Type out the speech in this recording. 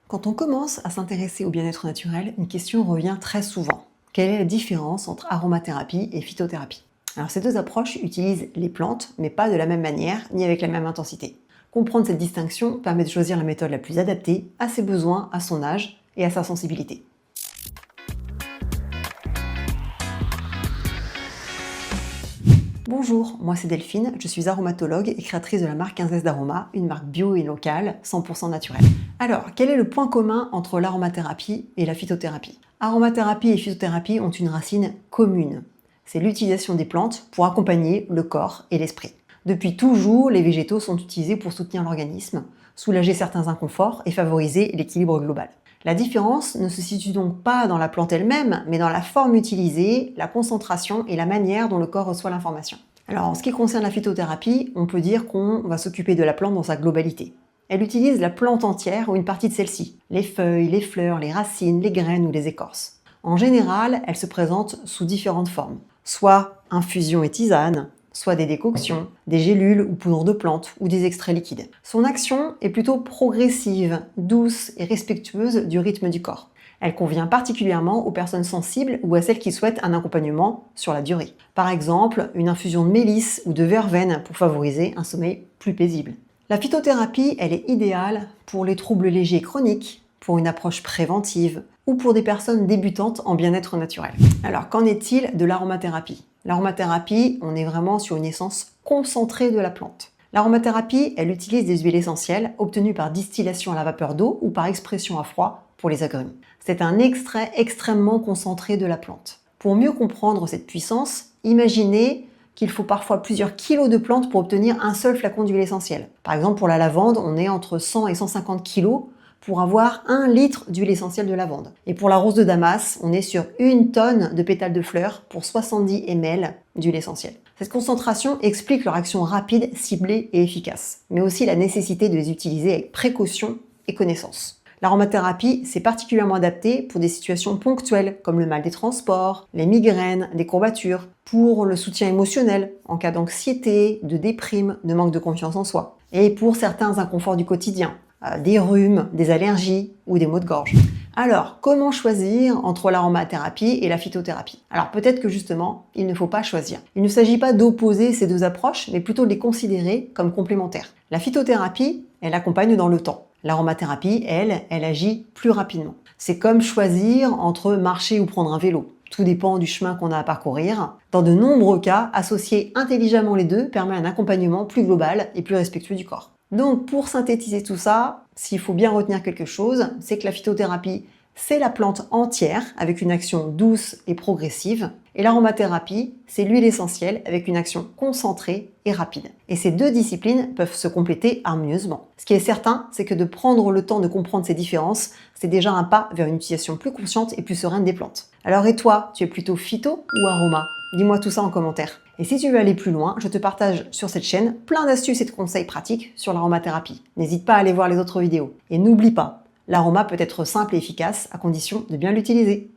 Quand on commence à s'intéresser au bien-être naturel, une question revient très souvent. Quelle est la différence entre aromathérapie et phytothérapie? Alors ces deux approches utilisent les plantes, mais pas de la même manière ni avec la même intensité. Comprendre cette distinction permet de choisir la méthode la plus adaptée à ses besoins, à son âge et à sa sensibilité. Bonjour, moi c'est Delphine, je suis aromatologue et créatrice de la marque 15S d'Aroma, une marque bio et locale, 100% naturelle. Alors, quel est le point commun entre l'aromathérapie et la phytothérapie? Aromathérapie et phytothérapie ont une racine commune. C'est l'utilisation des plantes pour accompagner le corps et l'esprit. Depuis toujours, les végétaux sont utilisés pour soutenir l'organisme, soulager certains inconforts et favoriser l'équilibre global. La différence ne se situe donc pas dans la plante elle-même, mais dans la forme utilisée, la concentration et la manière dont le corps reçoit l'information. Alors en ce qui concerne la phytothérapie, on peut dire qu'on va s'occuper de la plante dans sa globalité. Elle utilise la plante entière ou une partie de celle-ci, les feuilles, les fleurs, les racines, les graines ou les écorces. En général, elle se présente sous différentes formes, soit infusion et tisane, soit des décoctions, des gélules ou poudres de plantes ou des extraits liquides. Son action est plutôt progressive, douce et respectueuse du rythme du corps. Elle convient particulièrement aux personnes sensibles ou à celles qui souhaitent un accompagnement sur la durée. Par exemple, une infusion de mélisse ou de verveine pour favoriser un sommeil plus paisible. La phytothérapie, elle est idéale pour les troubles légers et chroniques, pour une approche préventive ou pour des personnes débutantes en bien-être naturel. Alors, qu'en est-il de l'aromathérapie? L'aromathérapie, on est vraiment sur une essence concentrée de la plante. L'aromathérapie, elle utilise des huiles essentielles obtenues par distillation à la vapeur d'eau ou par expression à froid pour les agrumes. C'est un extrait extrêmement concentré de la plante. Pour mieux comprendre cette puissance, imaginez qu'il faut parfois plusieurs kilos de plantes pour obtenir un seul flacon d'huile essentielle. Par exemple, pour la lavande, on est entre 100 et 150 kilos pour avoir 1 litre d'huile essentielle de lavande. Et pour la rose de Damas, on est sur 1 tonne de pétales de fleurs pour 70 ml d'huile essentielle. Cette concentration explique leur action rapide, ciblée et efficace, mais aussi la nécessité de les utiliser avec précaution et connaissance. L'aromathérapie, c'est particulièrement adapté pour des situations ponctuelles, comme le mal des transports, les migraines, les courbatures, pour le soutien émotionnel, en cas d'anxiété, de déprime, de manque de confiance en soi, et pour certains inconforts du quotidien, des rhumes, des allergies ou des maux de gorge. Alors, comment choisir entre l'aromathérapie et la phytothérapie? Alors peut-être que justement, il ne faut pas choisir. Il ne s'agit pas d'opposer ces deux approches, mais plutôt de les considérer comme complémentaires. La phytothérapie, elle accompagne dans le temps. L'aromathérapie, elle agit plus rapidement. C'est comme choisir entre marcher ou prendre un vélo. Tout dépend du chemin qu'on a à parcourir. Dans de nombreux cas, associer intelligemment les deux permet un accompagnement plus global et plus respectueux du corps. Donc pour synthétiser tout ça, s'il faut bien retenir quelque chose, c'est que la phytothérapie, c'est la plante entière avec une action douce et progressive. Et l'aromathérapie, c'est l'huile essentielle avec une action concentrée et rapide. Et ces deux disciplines peuvent se compléter harmonieusement. Ce qui est certain, c'est que de prendre le temps de comprendre ces différences, c'est déjà un pas vers une utilisation plus consciente et plus sereine des plantes. Alors et toi, tu es plutôt phyto ou aroma? Dis-moi tout ça en commentaire. Et si tu veux aller plus loin, je te partage sur cette chaîne plein d'astuces et de conseils pratiques sur l'aromathérapie. N'hésite pas à aller voir les autres vidéos. Et n'oublie pas, l'aroma peut être simple et efficace à condition de bien l'utiliser.